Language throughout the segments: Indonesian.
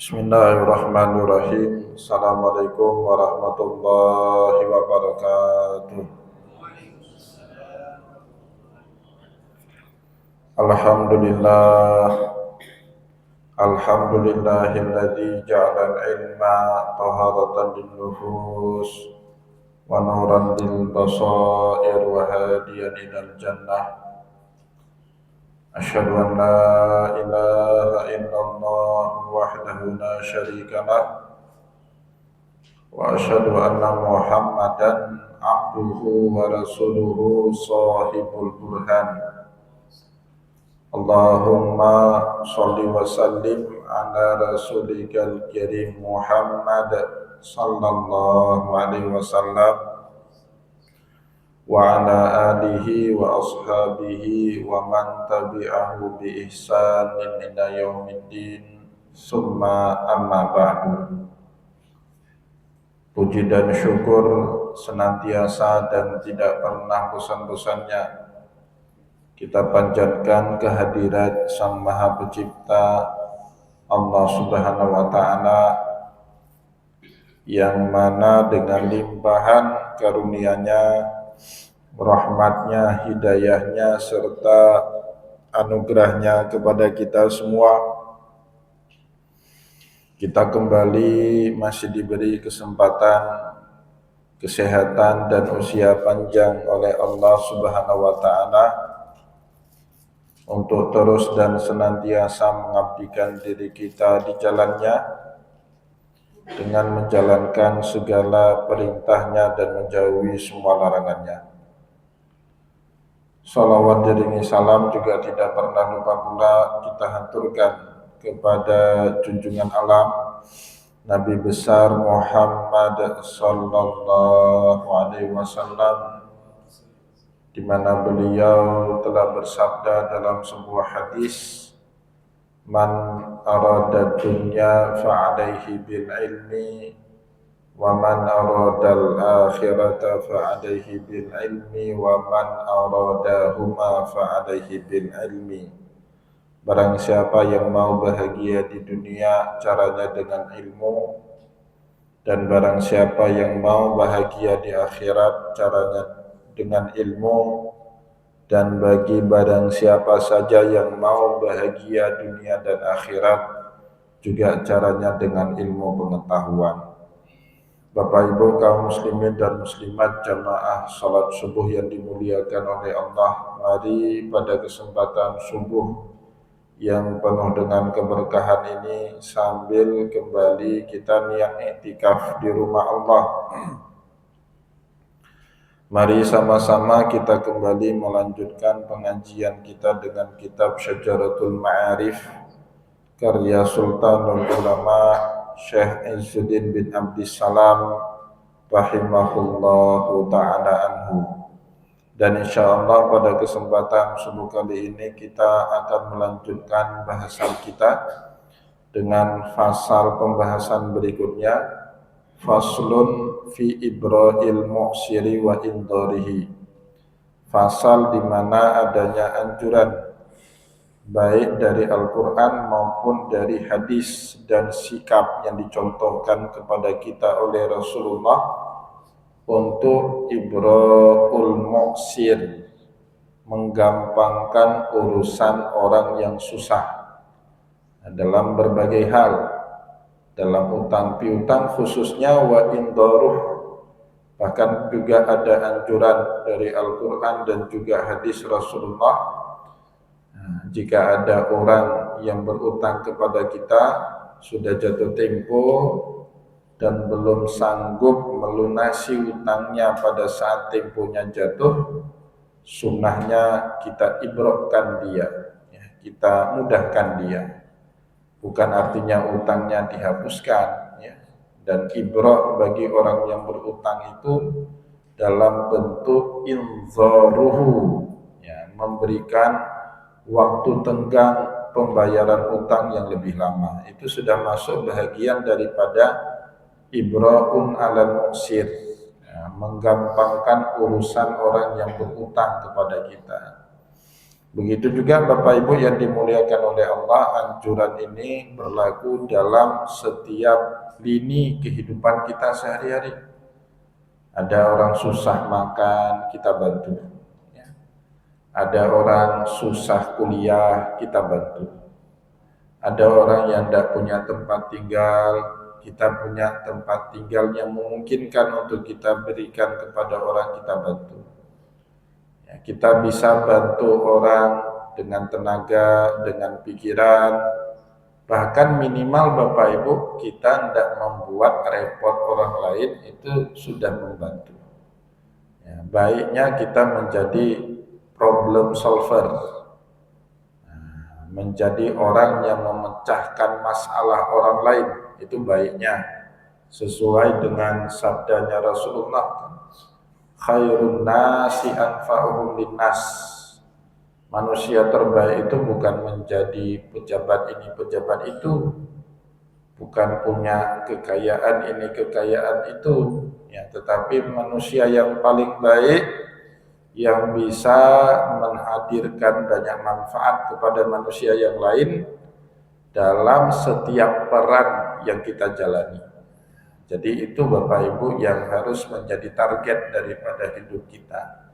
Bismillahirrahmanirrahim. Assalamualaikum warahmatullahi wabarakatuh. Alhamdulillah. Alhamdulillahilladzi ja'ala al-ilma taharatan lin-nufus wa nuran lil basair wa hadiyan ilal jannah. Asyhadu an la ilaha illallah wahdahu la syarika lah wa asyhadu anna Muhammadan abduhu wa rasuluhu sahibul burhan. Allahumma sholli wa sallim ala rasulikal karim Muhammad sallallahu alaihi wasallam wa ala alihi wa ashabihi wa man tabi'ahu bi ihsanin ila yaumiddin summa amma ba'du. Puji dan syukur senantiasa dan tidak pernah bosan-bosannya kita panjatkan kehadirat Sang Maha Pencipta Allah Subhanahu wa Ta'ala, yang mana dengan limpahan karunia-Nya, rahmatnya, hidayahnya, serta anugerahnya kepada kita semua, kita kembali masih diberi kesempatan, kesehatan dan usia panjang oleh Allah Subhanahu wa Ta'ala untuk terus dan senantiasa mengabdikan diri kita di jalannya dengan menjalankan segala perintahnya dan menjauhi semua larangannya. Salawat diringi salam juga tidak pernah lupa pula kita haturkan kepada junjungan alam Nabi besar Muhammad sallallahu alaihi wasallam, di mana beliau telah bersabda dalam sebuah hadis, man arada dunya fa'alaihi bil ilmi wa man arada al akhirata fa'alaihi bil ilmi wa man aradahuma fa'alaihi bil ilmi. Barang siapa yang mau bahagia di dunia, caranya dengan ilmu, dan barang siapa yang mau bahagia di akhirat, caranya dengan ilmu. Dan bagi barang siapa saja yang mau bahagia dunia dan akhirat, juga caranya dengan ilmu pengetahuan. Bapak Ibu kaum muslimin dan muslimat jamaah salat subuh yang dimuliakan oleh Allah, mari pada kesempatan subuh yang penuh dengan keberkahan ini, sambil kembali kita niat iktikaf di rumah Allah, mari sama-sama kita kembali melanjutkan pengajian kita dengan kitab Syajaratul Ma'arif karya Sultanul Ulama Syekh Izzuddin bin Abdissalam rahimahullahu ta'ala anhu. Dan insyaallah pada kesempatan subuh kali ini kita akan melanjutkan bahasan kita dengan fasal pembahasan berikutnya, faslun fi ibra'il mu'siri wa indarihi. Fasal di mana adanya anjuran baik dari Al-Quran maupun dari hadis dan sikap yang dicontohkan kepada kita oleh Rasulullah untuk ibra'ul mu'sir, menggampangkan urusan orang yang susah dalam berbagai hal, dalam utang piutang khususnya, wa indaruh, bahkan juga ada anjuran dari Al-Quran dan juga hadis Rasulullah. Jika ada orang yang berutang kepada kita, sudah jatuh tempo dan belum sanggup melunasi utangnya pada saat temponya jatuh, sunnahnya kita ibrokkan dia, kita mudahkan dia. Bukan artinya utangnya dihapuskan, ya. Dan ibrah bagi orang yang berutang itu dalam bentuk inzaruhu, ya, memberikan waktu tenggang pembayaran utang yang lebih lama. Itu sudah masuk bahagian daripada ibra'un alal mu'sir, ya, menggampangkan urusan orang yang berutang kepada kita. Begitu juga Bapak Ibu yang dimuliakan oleh Allah, anjuran ini berlaku dalam setiap lini kehidupan kita sehari-hari. Ada orang susah makan, kita bantu. Ya. Ada orang susah kuliah, kita bantu. Ada orang yang tidak punya tempat tinggal, kita punya tempat tinggal yang memungkinkan untuk kita berikan kepada orang, kita bantu. Ya, kita bisa bantu orang dengan tenaga, dengan pikiran, bahkan minimal Bapak Ibu kita tidak membuat repot orang lain, itu sudah membantu. Ya, baiknya kita menjadi problem solver, menjadi orang yang memecahkan masalah orang lain, itu baiknya sesuai dengan sabdanya Rasulullah, khairun nasi anfa'uhum linnas. Manusia terbaik itu bukan menjadi pejabat ini pejabat itu, bukan punya kekayaan ini kekayaan itu, ya, tetapi manusia yang paling baik yang bisa menghadirkan banyak manfaat kepada manusia yang lain dalam setiap peran yang kita jalani. Jadi itu Bapak Ibu yang harus menjadi target daripada hidup kita,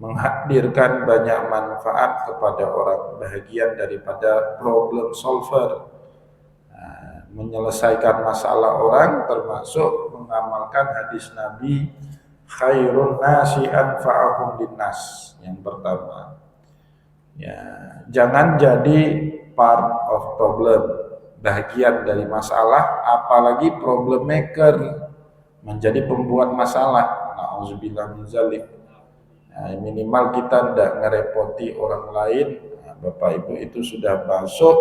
menghadirkan banyak manfaat kepada orang, bahagian daripada problem solver, menyelesaikan masalah orang, termasuk mengamalkan hadis Nabi, khairun nasi anfa'ahum linnas. Yang pertama, ya, jangan jadi part of problem, bagian dari masalah, apalagi problem maker, menjadi pembuat masalah. Na'udzubillah min zalik. Nah, minimal kita tidak ngerepoti orang lain. Nah, Bapak Ibu, itu sudah masuk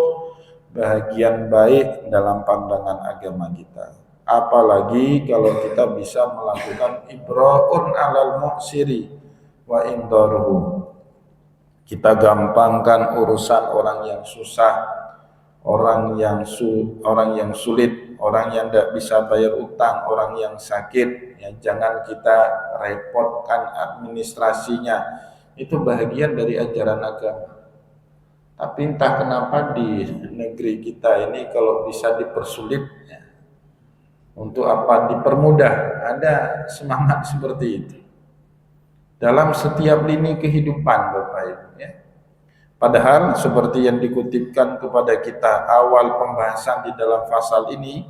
bahagian baik dalam pandangan agama kita. Apalagi kalau kita bisa melakukan ibra'un alal mu'siri wa indaruhu. Kita gampangkan urusan orang yang susah, orang yang sulit, orang yang tidak bisa bayar utang, orang yang sakit. Ya, jangan kita repotkan administrasinya. Itu bahagian dari ajaran agama. Tapi entah kenapa di negeri kita ini kalau bisa dipersulit, ya, untuk apa dipermudah, ada semangat seperti itu dalam setiap lini kehidupan Bapak Ibu, ya. Padahal seperti yang dikutipkan kepada kita awal pembahasan di dalam pasal ini,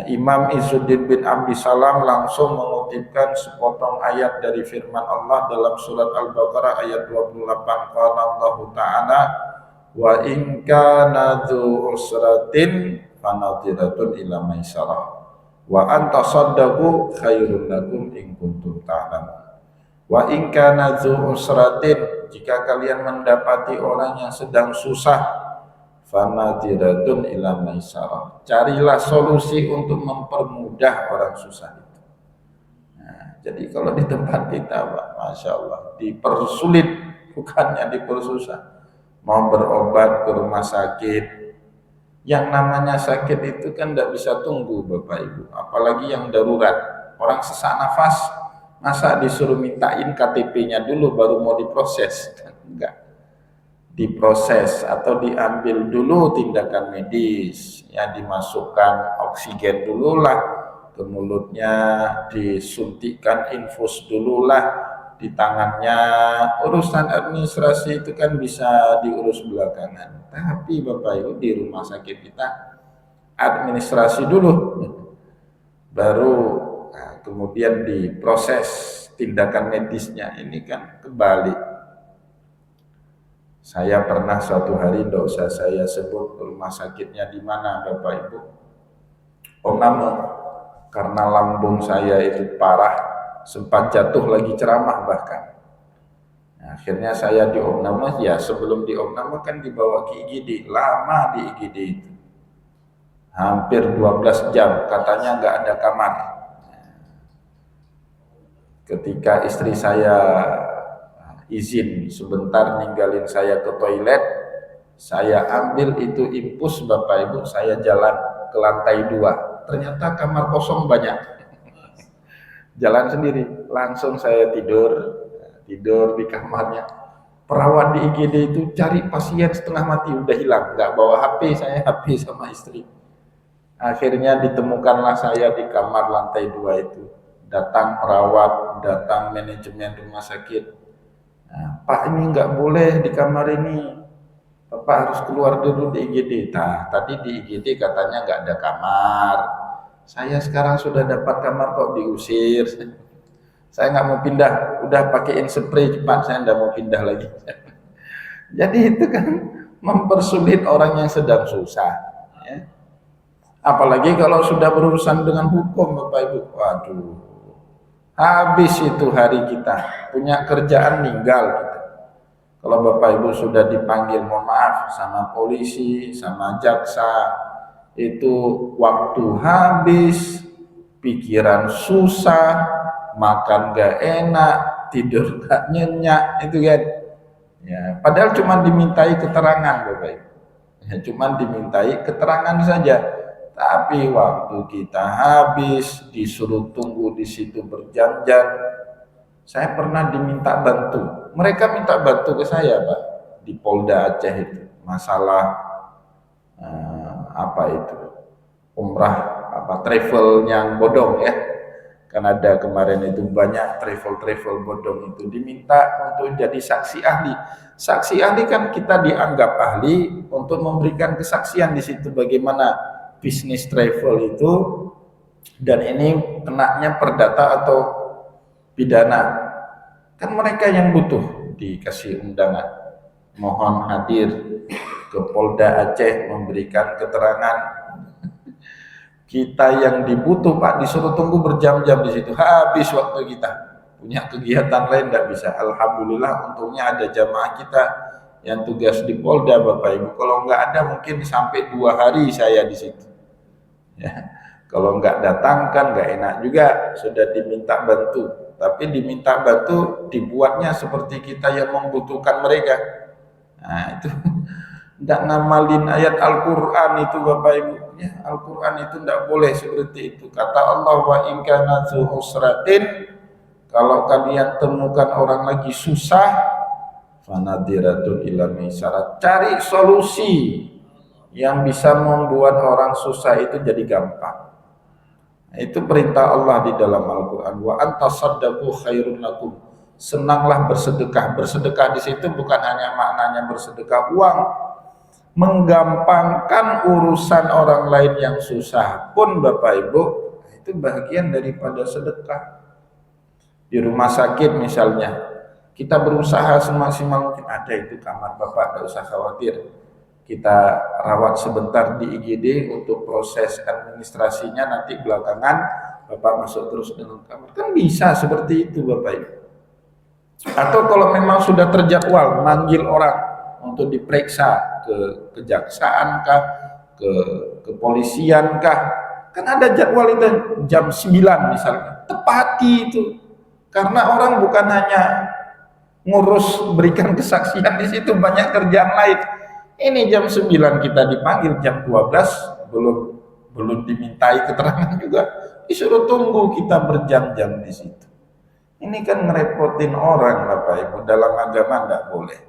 Imam Izzuddin bin Abdi Salam langsung mengutipkan sepotong ayat dari firman Allah dalam surat Al-Baqarah ayat 28, qala Allah Ta'ala, wa in kana dzu usratin fanadhiratun ila maisarah wa an tasaddaqu khairun lakum in kuntum ta'lamun. Wa in kana dzu usratin, jika kalian mendapati orang yang sedang susah, fanadhiratun ila maisarah, carilah solusi untuk mempermudah orang susah itu. Nah, jadi kalau di tempat kita Pak, Masya Allah, dipersulit bukannya dipersusah. Mau berobat ke rumah sakit, yang namanya sakit itu kan tidak bisa tunggu Bapak Ibu, apalagi yang darurat. Orang sesak nafas, masa disuruh mintain KTP-nya dulu baru mau diproses? Enggak, diproses atau diambil dulu tindakan medis, ya, dimasukkan oksigen dululah ke mulutnya, disuntikkan infus dululah di tangannya. Urusan administrasi itu kan bisa diurus belakangan. Tapi Bapak Ibu, di rumah sakit kita administrasi dulu, baru kemudian diproses tindakan medisnya. Ini kan kebalik. Saya pernah suatu hari, tidak usah saya sebut rumah sakitnya di mana Bapak Ibu, Omname, karena lambung saya itu parah, sempat jatuh lagi ceramah bahkan. Nah, akhirnya saya di Omname, ya sebelum di Omname kan dibawa ke IGD, lama di IGD itu, hampir 12 jam, katanya nggak ada kamar. Ketika istri saya izin sebentar ninggalin saya ke toilet, saya ambil itu infus Bapak Ibu, saya jalan ke lantai 2, ternyata kamar kosong banyak. Jalan sendiri, langsung saya tidur di kamarnya. perawat di IGD itu cari pasien setengah mati udah hilang, nggak bawa HP, saya HP sama istri. Akhirnya ditemukanlah saya di kamar lantai 2 itu. Datang perawat, datang manajemen rumah sakit. Nah, Pak, ini nggak boleh di kamar ini. Bapak harus keluar dulu di IGD. Nah, tadi di IGD katanya nggak ada kamar. Saya sekarang sudah dapat kamar kok, diusir. Saya nggak mau pindah, udah pakaiin spray cepat, saya nggak mau pindah lagi. Jadi itu kan mempersulit orang yang sedang susah. Ya. Apalagi kalau sudah berurusan dengan hukum, Bapak Ibu. Waduh, habis itu hari kita. Punya kerjaan ninggal kita. Kalau Bapak Ibu sudah dipanggil, mohon maaf, sama polisi, sama jaksa, itu waktu habis, pikiran susah, makan gak enak, tidur gak nyenyak, itu kan. Ya, padahal cuma dimintai keterangan, Bapak Ibu. Ya, cuma dimintai keterangan saja. Tapi waktu kita habis, disuruh tunggu di situ berjam-jam. Saya pernah diminta bantu. Mereka minta bantu ke saya, Pak, di Polda Aceh itu. Masalah apa itu? Umrah, travel yang bodong ya. Kan ada kemarin itu banyak travel bodong itu diminta untuk jadi saksi ahli. Saksi ahli kan kita dianggap ahli untuk memberikan kesaksian di situ bagaimana bisnis travel itu, dan ini kenanya perdata atau pidana. Kan mereka yang butuh dikasih undangan. Mohon hadir ke Polda Aceh memberikan keterangan. Kita yang dibutuh, Pak, disuruh tunggu berjam-jam di situ. Habis waktu kita. Punya kegiatan lain tidak bisa. Alhamdulillah untungnya ada jamaah kita yang tugas di Polda, Bapak Ibu. Kalau nggak ada mungkin sampai 2 hari saya di situ. Ya. Kalau nggak datang kan nggak enak juga. Sudah diminta bantu. Tapi diminta bantu dibuatnya seperti kita yang membutuhkan mereka. Nah itu tidak ngamalin ayat Al-Quran itu, Bapak Ibu. Ya, Al-Quran itu tidak boleh seperti itu. Kata Allah, wa in kana dzu usratin, kalau kalian temukan orang lagi susah, fanadiratun ila maisarah, cari solusi yang bisa membuat orang susah itu jadi gampang. Itu perintah Allah di dalam Al-Quran. Wa antasaddaqu khairun lakum. Senanglah bersedekah. Bersedekah di situ bukan hanya maknanya bersedekah uang, menggampangkan urusan orang lain yang susah pun, Bapak Ibu, itu bagian daripada sedekah. Di rumah sakit misalnya, kita berusaha semaksimal mungkin, ada itu kamar Bapak, tidak usah khawatir, kita rawat sebentar di IGD untuk proses administrasinya, nanti belakangan Bapak masuk terus dalam kamar. Kan bisa seperti itu, Bapak Ibu. Atau kalau memang sudah terjadwal manggil orang untuk diperiksa ke kejaksaan kah, ke kepolisian kah, kan ada jadwal itu jam 9 misalnya, tepati itu. Karena orang bukan hanya ngurus berikan kesaksian di situ, banyak kerjaan lain. Ini jam 9 kita dipanggil, jam 12 belum dimintai keterangan juga, disuruh tunggu kita berjam-jam di situ. Ini kan ngerepotin orang, Bapak Ibu. Dalam agama tidak boleh.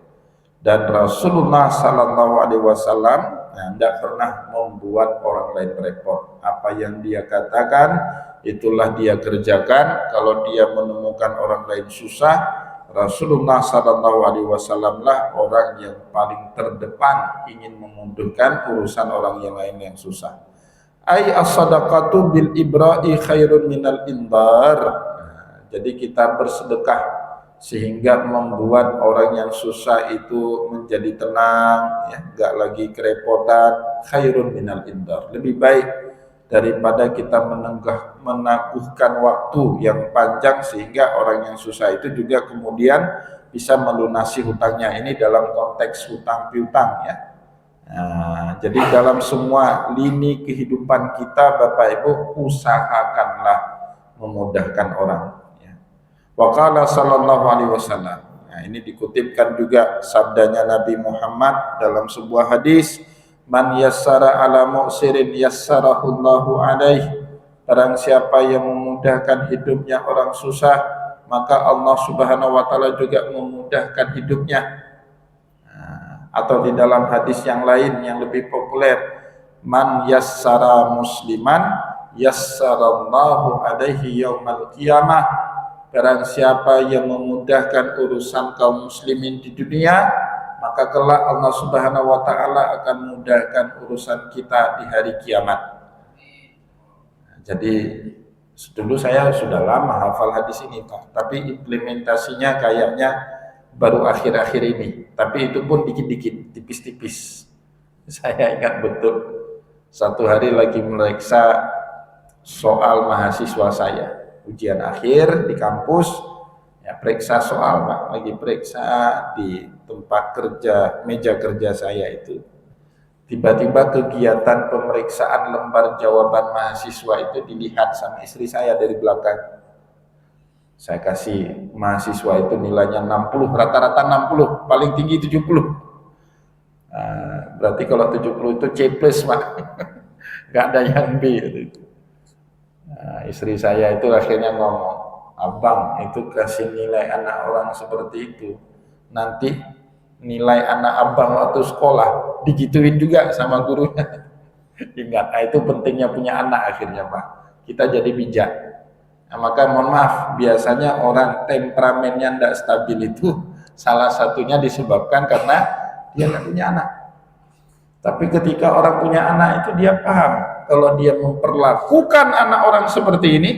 Dan Rasulullah Sallallahu Alaihi Wasallam tidak pernah membuat orang lain repot. Apa yang dia katakan, itulah dia kerjakan. Kalau dia menemukan orang lain susah, Rasulullah Sallallahu Alaihi Wasallam lah orang yang paling terdepan ingin memudahkan urusan orang yang lain yang susah. Ai as-sadaqatu bil ibra'i khairun minal indar. Jadi kita bersedekah sehingga membuat orang yang susah itu menjadi tenang, ya, enggak lagi kerepotan. Khairun minal indar, lebih baik daripada kita menaguhkan waktu yang panjang sehingga orang yang susah itu juga kemudian bisa melunasi hutangnya. Ini dalam konteks hutang piutang ya. Nah, jadi dalam semua lini kehidupan kita, Bapak Ibu, usahakanlah memudahkan orang. Wa qala sallallahu alaihi wasallam. Nah, ini dikutipkan juga sabdanya Nabi Muhammad dalam sebuah hadis, man yassara ala mu'sirin yassarahullahu alaihi. Barang siapa yang memudahkan hidupnya orang susah, maka Allah Subhanahu wa taala juga memudahkan hidupnya. Atau di dalam hadis yang lain yang lebih populer, man yassara musliman yassarallahu alaihi yaumal qiyamah. Barang siapa yang memudahkan urusan kaum muslimin di dunia, maka kelak Allah Subhanahu wa taala akan memudahkan urusan kita di hari kiamat. Jadi dulu saya sudah lama hafal hadis ini Pak, tapi implementasinya kayaknya baru akhir-akhir ini. Tapi itu pun dikit-dikit, tipis-tipis. Saya ingat betul, satu hari lagi meriksa soal mahasiswa saya, ujian akhir di kampus, ya periksa soal Pak, lagi periksa di tempat kerja, meja kerja saya itu. Tiba-tiba kegiatan pemeriksaan lembar jawaban mahasiswa itu dilihat sama istri saya dari belakang. Saya kasih mahasiswa itu nilainya 60, rata-rata 60, paling tinggi 70. Nah, berarti kalau 70 itu C plus Pak, nggak ada yang B. Nah, istri saya itu akhirnya ngomong, abang itu kasih nilai anak orang seperti itu, nanti nilai anak abang waktu sekolah digituin juga sama gurunya. Ingat, nah itu pentingnya punya anak akhirnya Pak, kita jadi bijak. Nah, maka mohon maaf, biasanya orang temperamennya tidak stabil itu salah satunya disebabkan karena dia tidak punya anak. Tapi ketika orang punya anak itu dia paham, kalau dia memperlakukan anak orang seperti ini,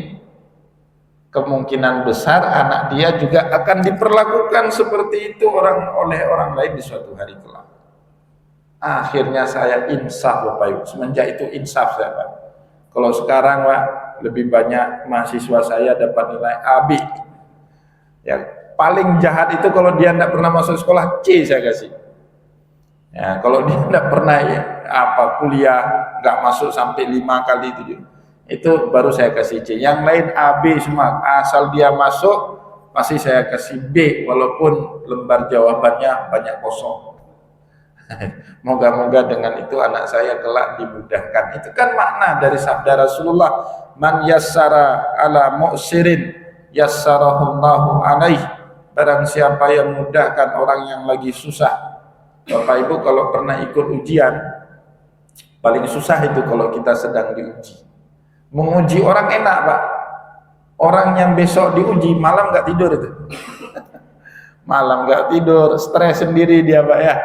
kemungkinan besar anak dia juga akan diperlakukan seperti itu oleh orang lain di suatu hari kelak. Akhirnya saya insaf Bapak Ibu, semenjak itu insaf saya Pak. Kalau sekarang Pak, lebih banyak mahasiswa saya dapat nilai AB. Yang paling jahat itu kalau dia tidak pernah masuk sekolah, C saya kasih. Ya, kalau dia tidak pernah kuliah, nggak masuk sampai 5 kali 7, itu baru saya kasih C. Yang lain AB semua, asal dia masuk pasti saya kasih B, walaupun lembar jawabannya banyak kosong. Moga-moga dengan itu anak saya kelak dimudahkan. Itu kan makna dari sabda Rasulullah, man yassara ala mu'sirin yassarahullahu alaih. Barang siapa yang mudahkan orang yang lagi susah. Bapak Ibu kalau pernah ikut ujian, paling susah itu kalau kita sedang diuji. Menguji orang enak Pak, orang yang besok diuji malam nggak tidur itu. Malam nggak tidur, stres sendiri dia Pak ya.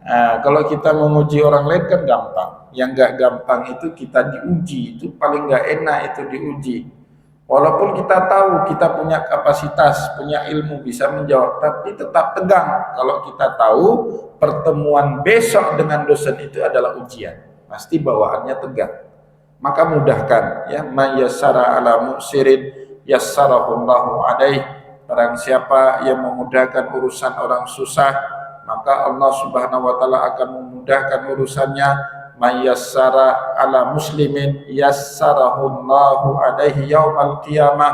Nah, kalau kita menguji orang lain kan gampang. Yang nggak gampang itu kita diuji, itu paling nggak enak itu diuji. Walaupun kita tahu kita punya kapasitas, punya ilmu bisa menjawab, tapi tetap tegang. Kalau kita tahu pertemuan besok dengan dosen itu adalah ujian, pasti bawaannya tegang. Maka mudahkan ya, mayyasara ala mu'sirin yassarahullahu alaih. Barang siapa yang memudahkan urusan orang susah, maka Allah Subhanahu wa taala akan memudahkan urusannya. Mayyassara ala muslimin yassarahullahu alaihi yaumal qiyamah.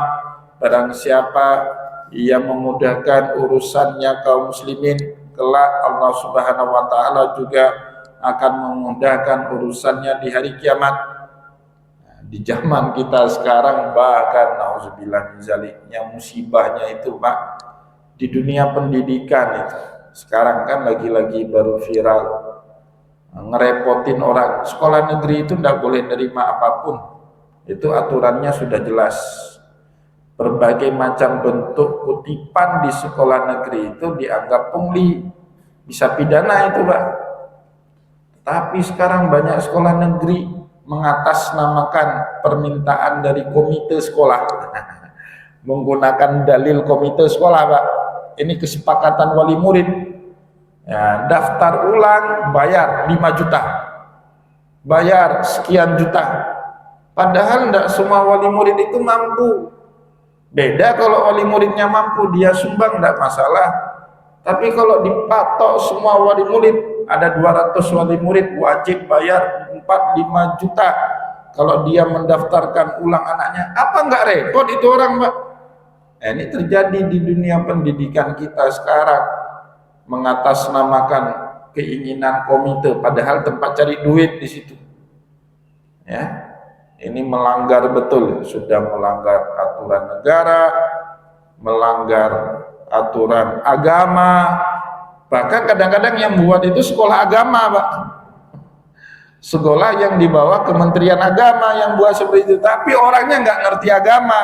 Barang siapa yang memudahkan urusannya kaum muslimin, kelak Allah Subhanahu wa taala juga akan memudahkan urusannya di hari kiamat. Di zaman kita sekarang bahkan nauzubillah min zalik, yang musibahnya itu Pak, di dunia pendidikan itu sekarang kan lagi-lagi baru viral, ngerepotin orang. Sekolah negeri itu tidak boleh nerima apapun, itu aturannya sudah jelas. Berbagai macam bentuk kutipan di sekolah negeri itu dianggap pungli, bisa pidana itu Pak. Tapi sekarang banyak sekolah negeri mengatasnamakan permintaan dari komite sekolah menggunakan dalil komite sekolah Pak. Ini kesepakatan wali murid ya, daftar ulang bayar 5 juta, bayar sekian juta, padahal tidak semua wali murid itu mampu. Beda kalau wali muridnya mampu, dia sumbang tidak masalah. Tapi kalau dipatok semua wali murid, ada 200 wali murid wajib bayar 4-5 juta kalau dia mendaftarkan ulang anaknya, apa nggak repot itu orang Pak? Ini terjadi di dunia pendidikan kita sekarang, mengatasnamakan keinginan komite, padahal tempat cari duit di situ. Ya, ini melanggar betul, sudah melanggar aturan negara, melanggar aturan agama, Bahkan kadang-kadang yang buat itu sekolah agama, Pak. Sekolah yang dibawa Kementerian Agama yang buat seperti itu, tapi orangnya nggak ngerti agama.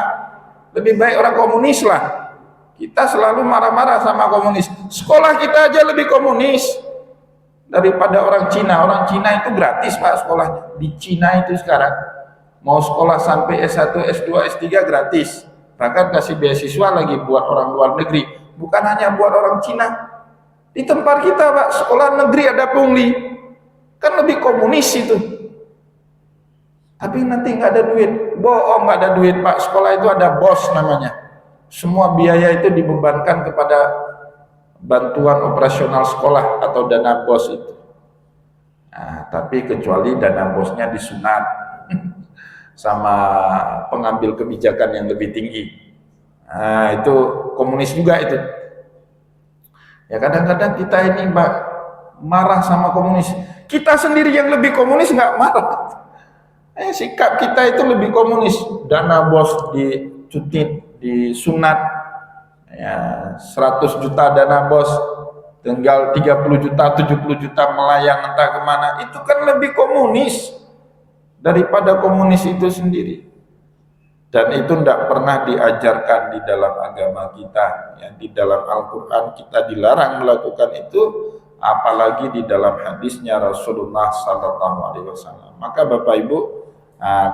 Lebih baik orang komunis lah. Kita selalu marah-marah sama komunis. Sekolah kita aja lebih komunis daripada orang Cina. Orang Cina itu gratis, Pak, sekolahnya. Di Cina itu sekarang mau sekolah sampai S1, S2, S3 gratis. Bahkan kasih beasiswa lagi buat orang luar negeri. Bukan hanya buat orang Cina. Di tempat kita, Pak, sekolah negeri ada pungli. Kan lebih komunis itu. Tapi nanti nggak ada duit. Bohong, nggak ada duit, Pak. Sekolah itu ada bos namanya. Semua biaya itu dibebankan kepada bantuan operasional sekolah atau dana bos itu. Nah, tapi kecuali dana bosnya disunat sama pengambil kebijakan yang lebih tinggi. Nah, itu komunis juga itu. Ya kadang-kadang kita ini, Mbak, marah sama komunis. Kita sendiri yang lebih komunis nggak marah. Sikap kita itu lebih komunis. Dana bos dicutit, disunat, ya 100 juta dana bos, tinggal 30 juta, 70 juta melayang entah kemana. Itu kan lebih komunis daripada komunis itu sendiri. Dan itu tidak pernah diajarkan di dalam agama kita. Ya, di dalam Al-Quran kita dilarang melakukan itu, apalagi di dalam hadisnya Rasulullah SAW. Maka Bapak Ibu,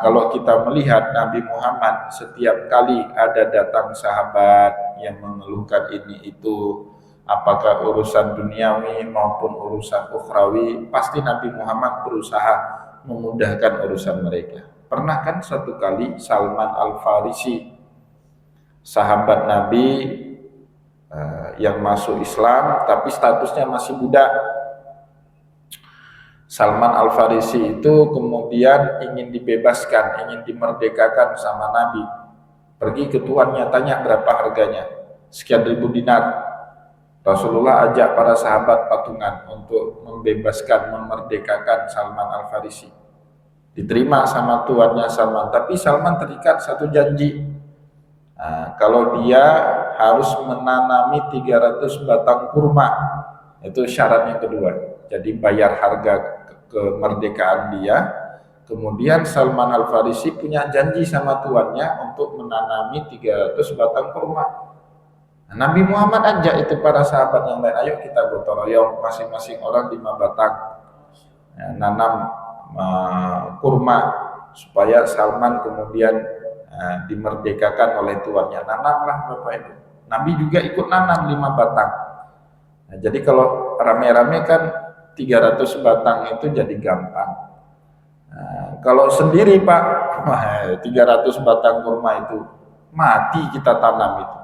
kalau kita melihat Nabi Muhammad setiap kali ada datang sahabat yang mengeluhkan ini itu, apakah urusan duniawi maupun urusan ukhrawi, pasti Nabi Muhammad berusaha memudahkan urusan mereka. Pernah kan satu kali Salman Al-Farisi, sahabat Nabi yang masuk Islam tapi statusnya masih budak. Salman Al-Farisi itu kemudian ingin dibebaskan, ingin dimerdekakan sama Nabi. Pergi ke tuannya, tanya berapa harganya, sekian ribu dinar. Rasulullah ajak para sahabat patungan untuk membebaskan, memerdekakan Salman Al-Farisi. Diterima sama tuannya Salman, tapi Salman terikat satu janji. Kalau dia harus menanami 300 batang kurma, itu syarat yang kedua. Jadi bayar harga kemerdekaan dia. Kemudian Salman Al-Farisi punya janji sama tuannya untuk menanami 300 batang kurma. Nabi Muhammad ajak itu para sahabat yang lain, ayo kita gotong royong, masing-masing orang 5 batang, nanam kurma supaya Salman kemudian dimerdekakan oleh tuannya. Nanamlah Bapak Ibu. Nabi juga ikut nanam 5 batang. Nah, jadi kalau rame-rame kan 300 batang itu jadi gampang. Nah, kalau sendiri Pak, 300 batang kurma itu mati kita tanam itu.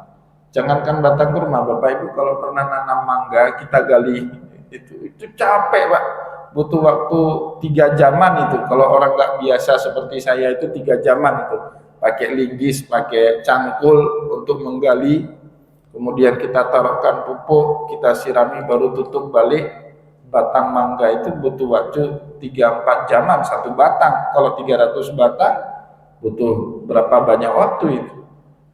Jangankan batang kurma, Bapak Ibu kalau pernah nanam mangga, kita gali itu capek Pak. Butuh waktu 3 jaman itu. Kalau orang nggak biasa seperti saya itu 3 jaman itu. Pakai linggis, pakai cangkul untuk menggali. Kemudian kita taruhkan pupuk, kita sirami, baru tutup balik. Batang mangga itu butuh waktu 3-4 jaman satu batang. Kalau 300 batang butuh berapa banyak waktu itu.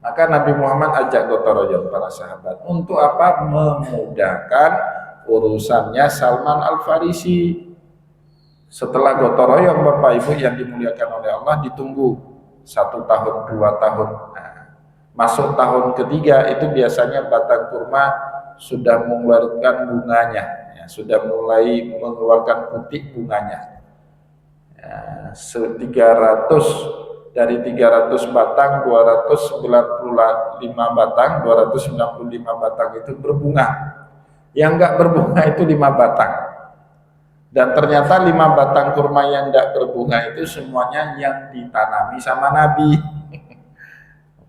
Maka Nabi Muhammad ajak gotong royong para sahabat. Untuk apa? Memudahkan urusannya Salman Al-Farisi. Setelah gotong royong Bapak Ibu yang dimuliakan oleh Allah, ditunggu 1 tahun, 2 tahun. Nah, masuk tahun ketiga itu biasanya batang kurma sudah mengeluarkan bunganya, ya, sudah mulai mengeluarkan putih bunganya. Ya, 300 batang, 295 batang, 295 batang itu berbunga. Yang enggak berbunga itu 5 batang. Dan ternyata 5 batang kurma yang enggak berbunga itu semuanya yang ditanami sama Nabi.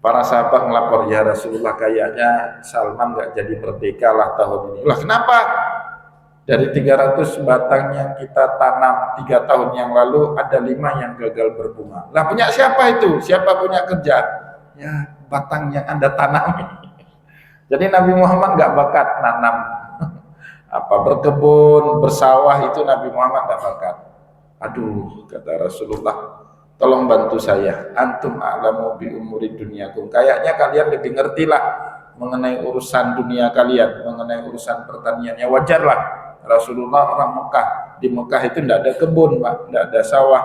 Para sahabat melapor, ya Rasulullah, kayaknya Salman enggak jadi merdeka lah tahun ini. Lah kenapa? Dari 300 batang yang kita tanam 3 tahun yang lalu, ada 5 yang gagal berbunga. Lah punya siapa itu? Siapa punya kerja? Ya batang yang Anda tanami. Jadi Nabi Muhammad enggak bakat nanam berkebun, bersawah, itu Nabi Muhammad enggak bakat. Aduh, kata Rasulullah, tolong bantu saya. Antum a'lamu bi umuri dunyakum. Kayaknya kalian lebih ngerti lah mengenai urusan dunia kalian, mengenai urusan pertanian. Ya wajarlah, Rasulullah orang Mekah. Di Mekah itu tidak ada kebun, Pak, tidak ada sawah.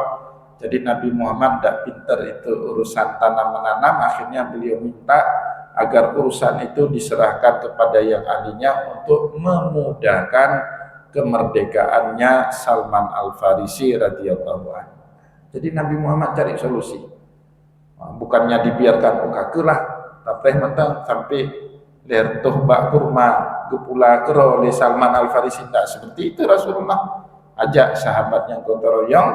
Jadi Nabi Muhammad tidak pintar itu urusan tanam menanam. Akhirnya beliau minta agar urusan itu diserahkan kepada yang ahlinya untuk memudahkan kemerdekaannya Salman Al-Farisi radhiyallahu anhu. Jadi Nabi Muhammad cari solusi. Bukannya dibiarkan ukakelah, tapi mentang sampai ler toh bak kurma gepula kero oleh Salman Al-Farisi. Tidak seperti itu. Rasulullah ajak sahabatnya gotong royong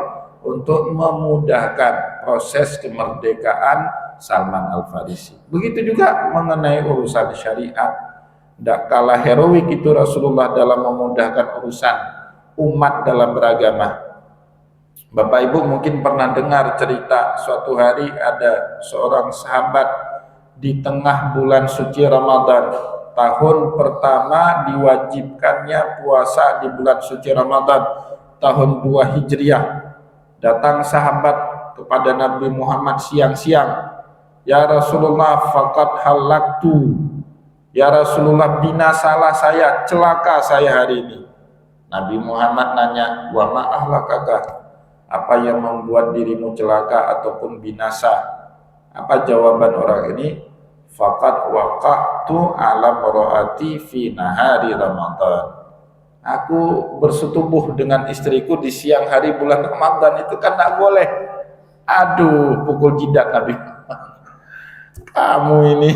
untuk memudahkan proses kemerdekaan Salman Al-Farisi. Begitu juga mengenai urusan syariat. Tidak kalah heroik itu Rasulullah dalam memudahkan urusan umat dalam beragama. Bapak Ibu mungkin pernah dengar cerita suatu hari ada seorang sahabat di tengah bulan suci Ramadan. Tahun pertama diwajibkannya puasa di bulan suci Ramadan tahun 2 Hijriah. Datang sahabat kepada Nabi Muhammad siang-siang. Ya Rasulullah, faqad halaktu. Ya Rasulullah, binasalah saya, celaka saya hari ini. Nabi Muhammad nanya, wa ma ahlakaka? Apa yang membuat dirimu celaka ataupun binasa? Apa jawaban orang ini? Faqad waqa'tu ala mar'ati fi nahari Ramadan. Aku bersetubuh dengan istriku di siang hari bulan Ramadan, itu kan tak boleh. Aduh, pukul jidat Nabi. Kamu ini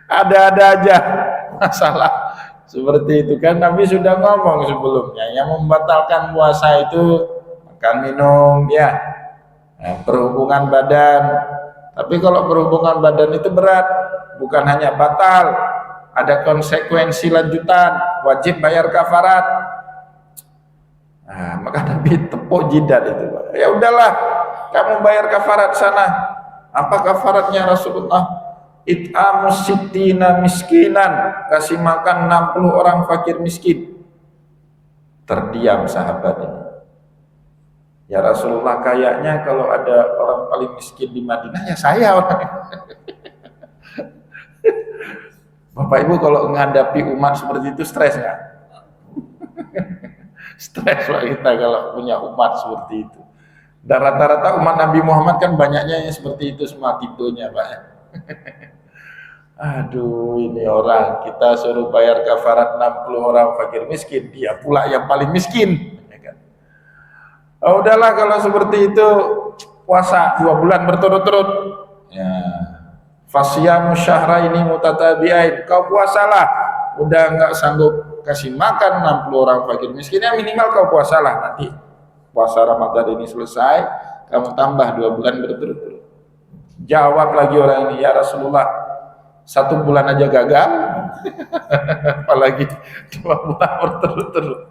ada-ada aja masalah seperti itu kan. Nabi sudah ngomong sebelumnya, yang membatalkan puasa itu makan minum ya, berhubungan badan. Tapi kalau berhubungan badan itu berat, bukan hanya batal, ada konsekuensi lanjutan, wajib bayar kafarat. Nah, maka Nabi tepuk jidat itu. Ya udahlah, kamu bayar kafarat sana. Apa kafaratnya Rasulullah? It'amus sittina miskinan, kasih makan 60 orang fakir miskin. Terdiam sahabat ini. Ya Rasulullah, kayaknya kalau ada orang paling miskin di Madinah ya saya orang. Bapak Ibu kalau menghadapi umat seperti itu stres nggak? Stres lah kita kalau punya umat seperti itu. Dan rata-rata umat Nabi Muhammad kan banyaknya yang seperti itu semua tipenya, Pak. Aduh, ini orang kita suruh bayar kafarat 60 orang fakir miskin, dia pula yang paling miskin. Oh, udahlah kalau seperti itu, puasa 2 bulan berturut-turut. Ya. Fasyamu syahraini mutatabi'ain. Kau puasalah. Udah nggak sanggup kasih makan 60 orang fakir miskinnya, minimal kau puasalah. Nanti puasa Ramadan ini selesai, kamu tambah 2 bulan berturut-turut. Jawab lagi orang ini, ya Rasulullah, 1 bulan aja gagal, apalagi 2 bulan berturut-turut.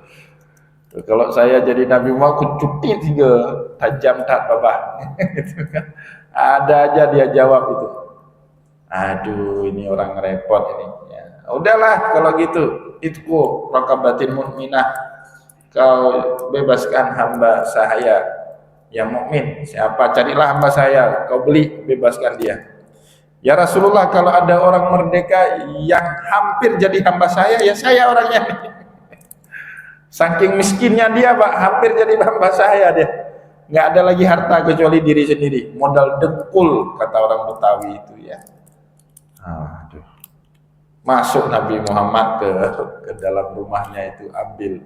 Kalau saya jadi Nabi Muhammad, cuti 3 tajam tak babah. Ada aja dia jawab itu. Aduh, ini orang repot ini. Ya. Udahlah kalau gitu, itku raqabatin mu'minah, kau bebaskan hamba saya yang mukmin. Siapa? Carilah hamba saya, kau beli, bebaskan dia. Ya Rasulullah, kalau ada orang merdeka yang hampir jadi hamba saya, ya saya orangnya. Saking miskinnya dia, Pak, hampir jadi hamba saya dia. Nggak ada lagi harta kecuali diri sendiri. Modal dengkul, kata orang Betawi itu ya. Aduh. Masuk Nabi Muhammad ke dalam rumahnya itu, ambil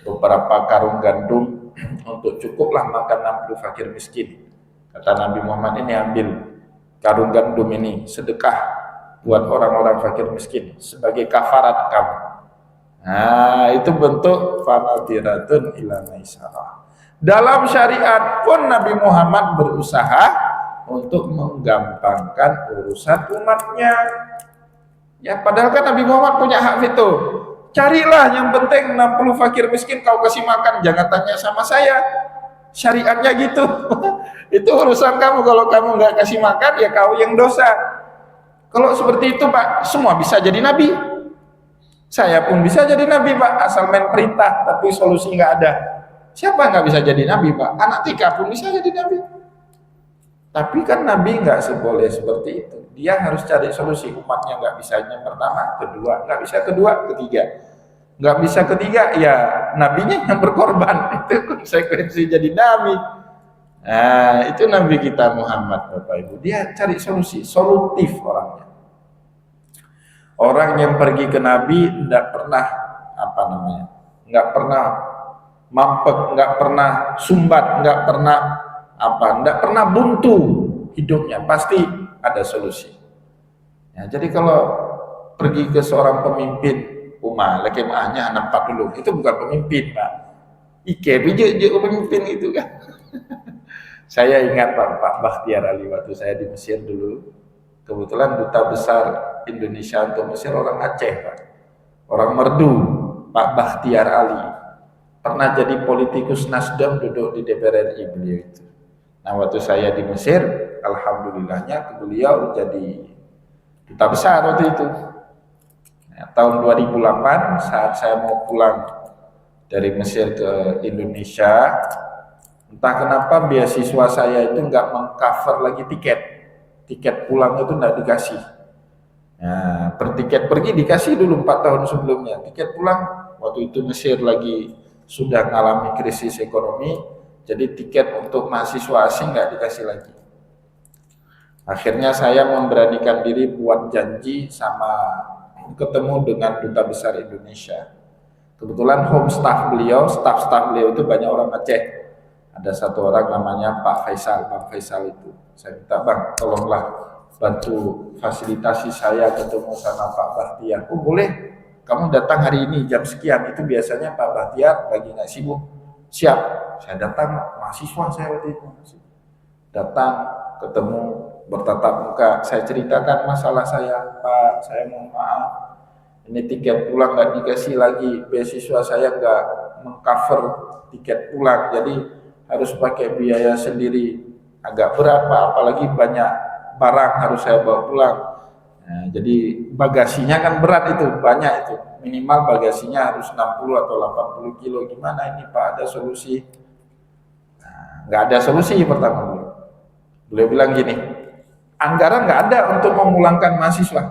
beberapa karung gandum untuk cukuplah makan 60 fakir miskin. Kata Nabi Muhammad, ini ambil karung gandum ini sedekah buat orang-orang fakir miskin sebagai kafarat kamu. Nah, itu bentuk fanadiratun ila maisarah. Dalam syariat pun Nabi Muhammad berusaha untuk menggampangkan urusan umatnya. Ya, padahal kan Nabi Muhammad punya hak veto. Carilah yang penting 60 fakir miskin kau kasih makan, jangan tanya sama saya. Syariatnya gitu. Itu urusan kamu, kalau kamu nggak kasih makan ya kau yang dosa. Kalau seperti itu, Pak, semua bisa jadi nabi. Saya pun bisa jadi nabi, Pak, asal main perintah tapi solusi nggak ada. Siapa nggak bisa jadi nabi, Pak? Anak tika pun bisa jadi nabi. Tapi kan nabi nggak seboleh seperti itu. Dia harus cari solusi. Umatnya nggak bisa yang pertama, kedua, nggak bisa kedua, ketiga. Nggak bisa ketiga, ya nabinya yang berkorban. Itu konsekuensi jadi nabi. Nah, itu Nabi kita Muhammad, Bapak Ibu. Dia cari solusi, solutif orangnya. Orang yang pergi ke Nabi tidak pernah nggak pernah mampet, nggak pernah sumbat, nggak pernah buntu hidupnya. Pasti ada solusi. Ya, jadi kalau pergi ke seorang pemimpin umat, lagi mahnya nampak dulu, itu bukan pemimpin, Pak. Ike bijak pemimpin itu kan. Saya ingat Pak Bakhtiar Ali waktu saya di Mesir dulu. Kebetulan duta besar Indonesia untuk Mesir orang Aceh, Pak. Orang Merdu, Pak Bakhtiar Ali. Pernah jadi politikus Nasdem, duduk di DPR RI beliau itu. Nah, waktu saya di Mesir, alhamdulillahnya beliau jadi duta besar waktu itu. Nah, tahun 2008 saat saya mau pulang dari Mesir ke Indonesia, entah kenapa beasiswa saya itu nggak mengcover lagi tiket pulang itu nggak dikasih. Nah, per tiket pergi dikasih dulu 4 tahun sebelumnya, tiket pulang waktu itu Mesir lagi sudah mengalami krisis ekonomi, jadi tiket untuk mahasiswa asing nggak dikasih lagi. Akhirnya saya memberanikan diri buat janji sama ketemu dengan duta besar Indonesia. Kebetulan home staff beliau itu banyak orang Aceh. Ada satu orang namanya Pak Faisal, Bang Faisal itu. Saya minta, Bang, tolonglah bantu fasilitasi saya ketemu sama Pak Bakhtiar. Oh boleh, kamu datang hari ini jam sekian. Itu biasanya Pak Bakhtiar lagi nggak sibuk. Siap, saya datang, mahasiswa saya waktu itu. Datang, ketemu, bertatap muka. Saya ceritakan masalah saya, Pak, saya mohon maaf. Ini tiket pulang nggak dikasih lagi, beasiswa saya nggak mengcover tiket pulang, jadi harus pakai biaya sendiri, agak berat Pak, apalagi banyak barang harus saya bawa pulang. Nah, jadi bagasinya kan berat itu, banyak itu, minimal bagasinya harus 60 atau 80 kilo. Gimana ini Pak, ada solusi? Nah, nggak ada solusi pertama beliau bilang gini, anggaran nggak ada untuk memulangkan mahasiswa.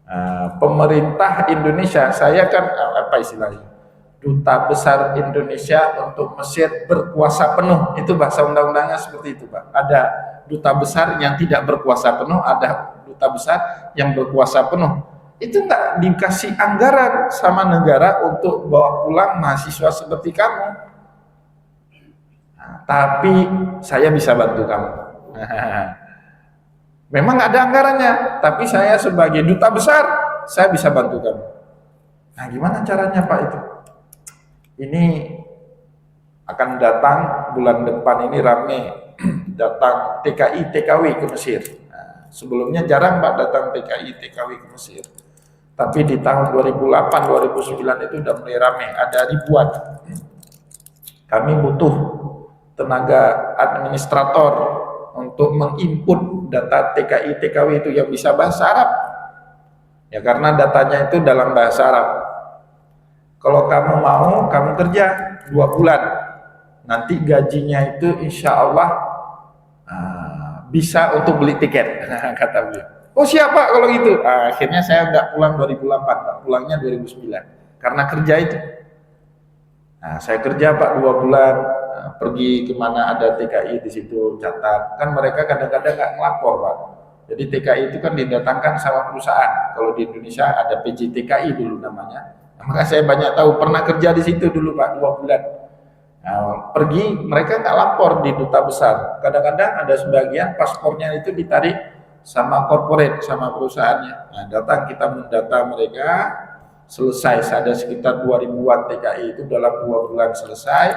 Nah, pemerintah Indonesia, saya kan apa istilahnya, duta besar Indonesia untuk Mesir berkuasa penuh, itu bahasa undang-undangnya seperti itu Pak. Ada duta besar yang tidak berkuasa penuh, ada duta besar yang berkuasa penuh. Itu nggak dikasih anggaran sama negara untuk bawa pulang mahasiswa seperti kamu. Nah, tapi saya bisa bantu kamu. Memang nggak ada anggarannya, tapi saya sebagai duta besar, saya bisa bantu kamu. Nah, gimana caranya Pak itu? Ini akan datang bulan depan ini rame datang TKI TKW ke Mesir. Nah, sebelumnya jarang Pak datang TKI TKW ke Mesir. Tapi di tahun 2008 2009 itu udah mulai rame, ada ribuan. Kami butuh tenaga administrator untuk menginput data TKI TKW itu yang bisa bahasa Arab. Ya karena datanya itu dalam bahasa Arab. Kalau kamu mau, kamu kerja 2 bulan. Nanti gajinya itu insya Allah bisa untuk beli tiket, kata beliau. Oh siapa kalau gitu? Akhirnya saya nggak pulang 2008, pulangnya 2009. Karena kerja itu. Nah, saya kerja Pak 2 bulan, pergi kemana ada TKI di situ catat. Kan mereka kadang-kadang nggak ngelapor Pak. Jadi TKI itu kan didatangkan sama perusahaan. Kalau di Indonesia ada PJTKI dulu namanya. Maka saya banyak tahu, pernah kerja di situ dulu Pak 2 bulan. Nah, pergi mereka nggak lapor di duta besar. Kadang-kadang ada sebagian paspornya itu ditarik sama corporate, sama perusahaannya. Nah, datang kita mendata mereka, selesai ada sekitar 2000-an TKI itu dalam 2 bulan selesai.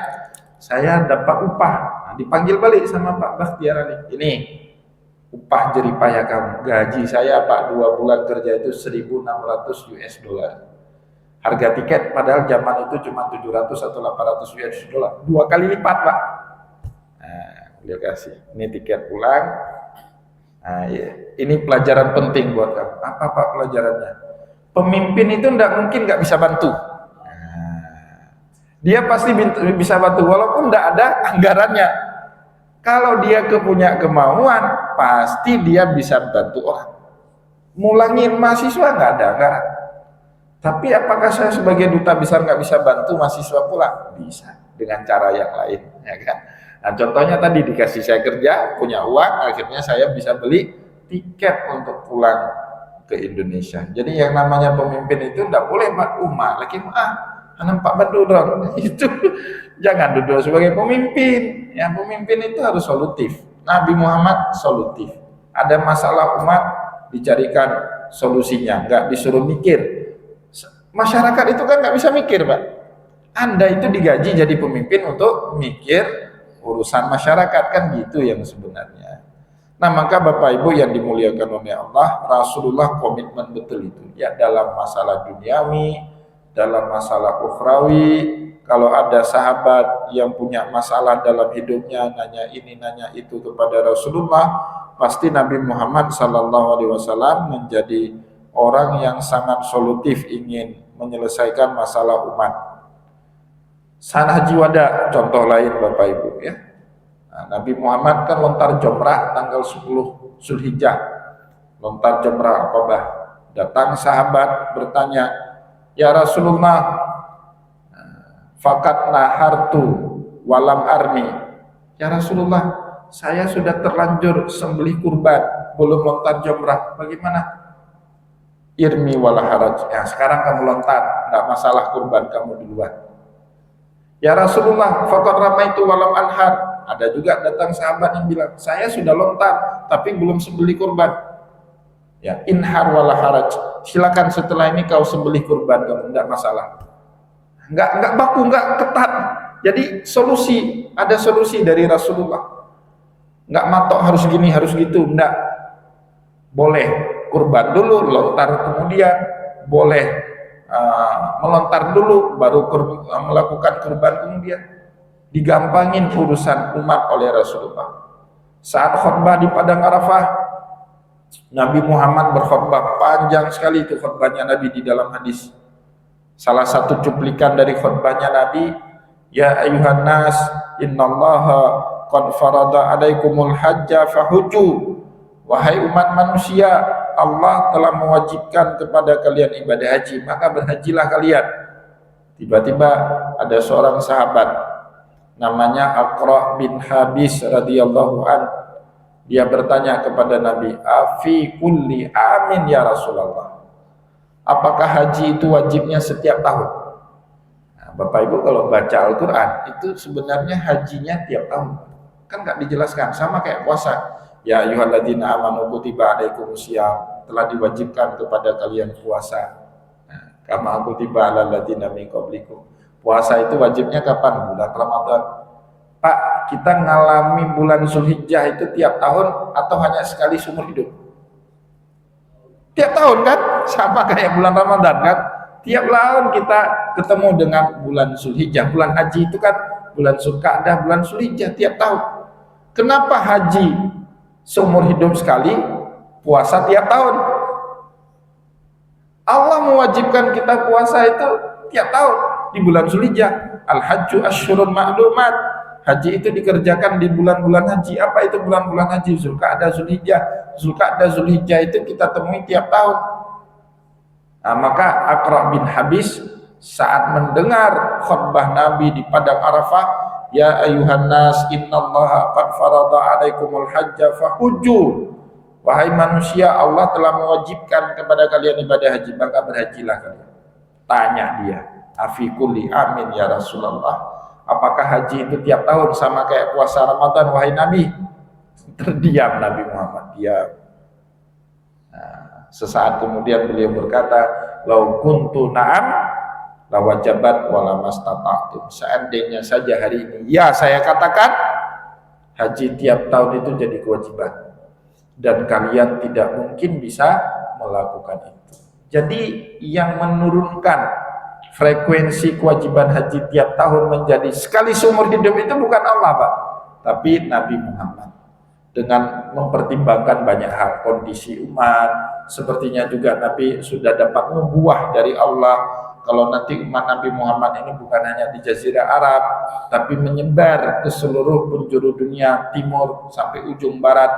Saya dapat upah. Nah, dipanggil balik sama Pak Bakhtiar Ali. Ini upah jeripaya kamu. Gaji saya Pak 2 bulan kerja itu 1.600 US dollar. Harga tiket padahal zaman itu cuma 700 atau 800 US dollar, 2 kali lipat Pak. Nah, beliau kasih, ini tiket pulang. Nah, ini pelajaran penting buat kamu. Apa Pak pelajarannya? Pemimpin itu mungkin nggak bisa bantu. Nah, dia pasti bisa bantu walaupun nggak ada anggarannya. Kalau dia punya kemauan, pasti dia bisa bantu orang. Mulangin mahasiswa nggak ada anggaran. Tapi apakah saya sebagai duta besar nggak bisa bantu mahasiswa pula? Bisa, dengan cara yang lain, ya kan? Nah, contohnya tadi dikasih saya kerja, punya uang, akhirnya saya bisa beli tiket untuk pulang ke Indonesia. Jadi yang namanya pemimpin itu tidak boleh lagi anak Pak Badudon itu jangan duduk sebagai pemimpin. Yang pemimpin itu harus solutif. Nabi Muhammad solutif. Ada masalah umat dicarikan solusinya, nggak disuruh mikir. Masyarakat itu kan nggak bisa mikir, Pak. Anda itu digaji jadi pemimpin untuk mikir urusan masyarakat, kan gitu yang sebenarnya. Nah, maka Bapak Ibu yang dimuliakan oleh Allah, Rasulullah komitmen betul itu. Ya, dalam masalah duniawi, dalam masalah ukhrawi, kalau ada sahabat yang punya masalah dalam hidupnya, nanya ini, nanya itu kepada Rasulullah, pasti Nabi Muhammad SAW menjadi orang yang sangat solutif ingin menyelesaikan masalah umat. Sana Haji Wada, contoh lain Bapak Ibu ya. Nah, Nabi Muhammad kan lontar jumrah tanggal 10 Zulhijjah, lontar jumrah Aqabah. Datang sahabat bertanya, ya Rasulullah, fakat nahartu walam armi. Ya Rasulullah, saya sudah terlanjur sembelih kurban, belum lontar jumrah. Bagaimana? Irmi wala haraj. Ya, sekarang kamu lontar, enggak masalah kurban kamu duluan. Ya Rasulullah, faqad ramaitu walam anhar. Ada juga datang sahabat yang bilang, saya sudah lontar tapi belum sembelih kurban. Ya, inhar wala haraj. Silakan setelah ini kau sembelih kurban kamu, enggak masalah. Enggak baku, enggak ketat. Jadi ada solusi dari Rasulullah. Enggak matok harus gini, harus gitu, enggak. Boleh kurban dulu, lontar kemudian, boleh melontar dulu, baru melakukan kurban kemudian. Digampangin urusan umat oleh Rasulullah. Saat khutbah di Padang Arafah, Nabi Muhammad berkhutbah, panjang sekali itu khutbahnya Nabi di dalam hadis. Salah satu cuplikan dari khutbahnya Nabi, ya ayuhan nas, innallaha qad farada alaikumul hajja fahujju. Wahai umat manusia, Allah telah mewajibkan kepada kalian ibadah haji, maka berhajilah kalian. Tiba-tiba ada seorang sahabat namanya Aqra bin Habis radhiyallahu an. Dia bertanya kepada Nabi, afi kulli amin ya Rasulullah. Apakah haji itu wajibnya setiap tahun? Nah, Bapak Ibu kalau baca Al-Quran itu sebenarnya hajinya tiap tahun. Kan nggak dijelaskan, sama kayak puasa. Ya ayyuhalladzina amanu kutiba alaikumusiyam, telah diwajibkan kepada kalian puasa. Nah, kama kutiba alal ladzina min qablikum. Puasa itu wajibnya kapan? Bulan Ramadan. Pak, kita ngalami bulan Zulhijjah itu tiap tahun atau hanya sekali seumur hidup? Tiap tahun kan? Sama kayak bulan Ramadan kan? Tiap tahun kita ketemu dengan bulan Zulhijjah. Bulan haji itu kan bulan Zulqa'dah, bulan Zulhijjah tiap tahun. Kenapa haji seumur hidup sekali, puasa tiap tahun? Allah mewajibkan kita puasa itu tiap tahun di bulan Zulhijjah. Al-hajju asyhurun ma'lumat. Haji itu dikerjakan di bulan-bulan haji. Apa itu bulan-bulan haji? Zulqa'dah, Zulhijjah. Zulqa'dah, Zulhijjah itu kita temui tiap tahun. Nah, maka Aqra bin Habis saat mendengar khutbah Nabi di Padang Arafah, ya ayuhan nas innallaha qad farada alaikumul hajja fahujju. Wahai manusia, Allah telah mewajibkan kepada kalian ibadah haji, maka berhajilah kalian. Tanya dia, afi kulli amin ya Rasulullah. Apakah haji itu tiap tahun sama kayak puasa Ramadan wahai Nabi? Terdiam Nabi Muhammad, diam. Nah, sesaat kemudian beliau berkata, lau kuntu na'am lawajabat walamastata'tum. Seandainya saja hari ini, ya saya katakan, haji tiap tahun itu jadi kewajiban. Dan kalian tidak mungkin bisa melakukan itu. Jadi yang menurunkan frekuensi kewajiban haji tiap tahun menjadi sekali seumur hidup itu bukan Allah, Pak, tapi Nabi Muhammad. Dengan mempertimbangkan banyak hal, kondisi umat, sepertinya juga Nabi sudah dapat membuah dari Allah Kalau nanti umat Nabi Muhammad ini bukan hanya di Jazirah Arab, tapi menyebar ke seluruh penjuru dunia timur sampai ujung barat,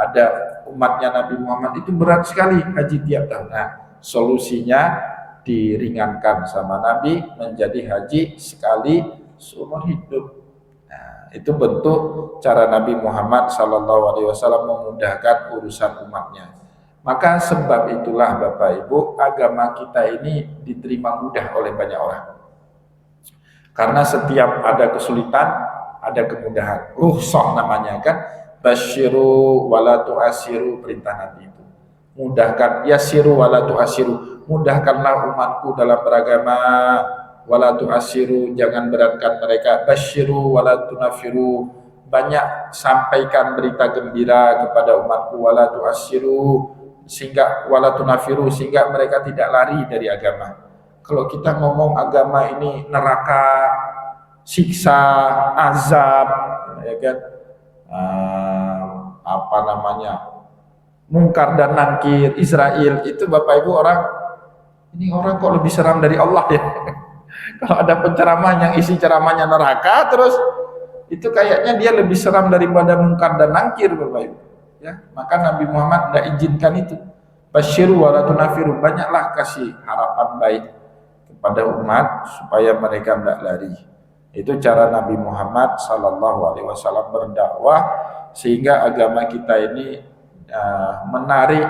ada umatnya Nabi Muhammad, itu berat sekali haji tiap tahun. Nah, solusinya diringankan sama Nabi menjadi haji sekali seumur hidup. Nah, itu bentuk cara Nabi Muhammad SAW memudahkan urusan umatnya. Maka sebab itulah Bapak Ibu, agama kita ini diterima mudah oleh banyak orang. Karena setiap ada kesulitan, ada kemudahan. Rukhsah namanya kan, basyiru wala tu'asiru, perintah Nabi itu. Mudahkan, yasiru wala tu'asiru, mudahkanlah umatku dalam beragama, wala tu'asiru, jangan beratkan mereka, basyiru wala tunafiru, banyak sampaikan berita gembira kepada umatku, wala tu'asiru, sehingga wala tunafiru, sehingga mereka tidak lari dari agama. Kalau kita ngomong agama ini neraka, siksa, azab, ya kan, apa namanya, mungkar dan nakir, Israel, itu Bapak Ibu ini orang kok lebih seram dari Allah ya. Kalau ada penceramah yang isi ceramahnya neraka, terus itu kayaknya dia lebih seram daripada mungkar dan nakir, Bapak Ibu. Ya, maka Nabi Muhammad tidak izinkan itu. Basyiru wala tunafiru, banyaklah kasih harapan baik kepada umat supaya mereka tidak lari. Itu cara Nabi Muhammad SAW berdakwah, sehingga agama kita ini menarik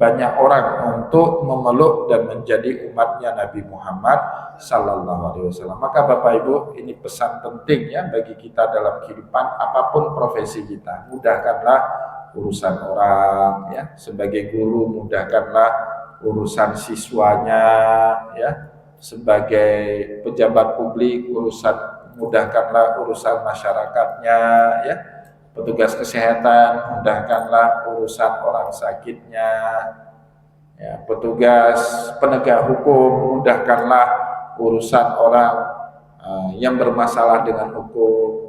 banyak orang untuk memeluk dan menjadi umatnya Nabi Muhammad SAW. Maka Bapak Ibu, ini pesan penting ya bagi kita dalam kehidupan apapun profesi kita. Mudahkanlah urusan orang ya, sebagai guru mudahkanlah urusan siswanya ya, sebagai pejabat publik mudahkanlah urusan masyarakatnya ya, petugas kesehatan mudahkanlah urusan orang sakitnya ya, petugas penegak hukum mudahkanlah urusan orang yang bermasalah dengan hukum.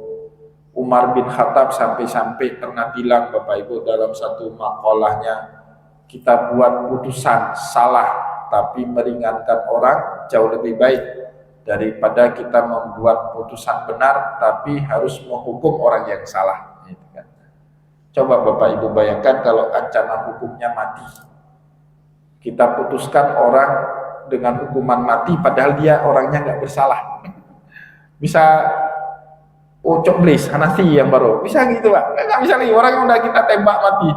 Umar bin Khattab sampai-sampai pernah bilang Bapak Ibu dalam satu makalahnya, kita buat putusan salah tapi meringankan orang jauh lebih baik daripada kita membuat putusan benar tapi harus menghukum orang yang salah. Coba Bapak Ibu bayangkan kalau ancaman hukumnya mati, kita putuskan orang dengan hukuman mati padahal dia orangnya nggak bersalah. Bisa coblis, Hanafi yang baru, bisa gitu Pak, nggak bisa lagi, orang yang udah kita tembak mati.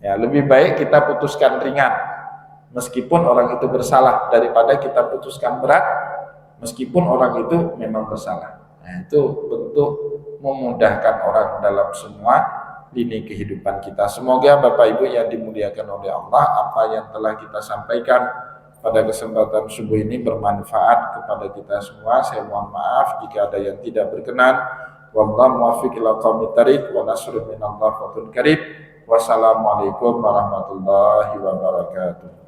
Ya, lebih baik kita putuskan ringan meskipun orang itu bersalah daripada kita putuskan berat meskipun orang itu memang bersalah. Nah, itu bentuk memudahkan orang dalam semua lini kehidupan kita. Semoga Bapak Ibu yang dimuliakan oleh Allah, apa yang telah kita sampaikan pada kesempatan subuh ini bermanfaat kepada kita semua. Saya mohon maaf jika ada yang tidak berkenan. Wallahu muwaffiq ila aqwamit thariq wa nasrun minallah wa fathun qarib. Wassalamualaikum warahmatullahi wabarakatuh.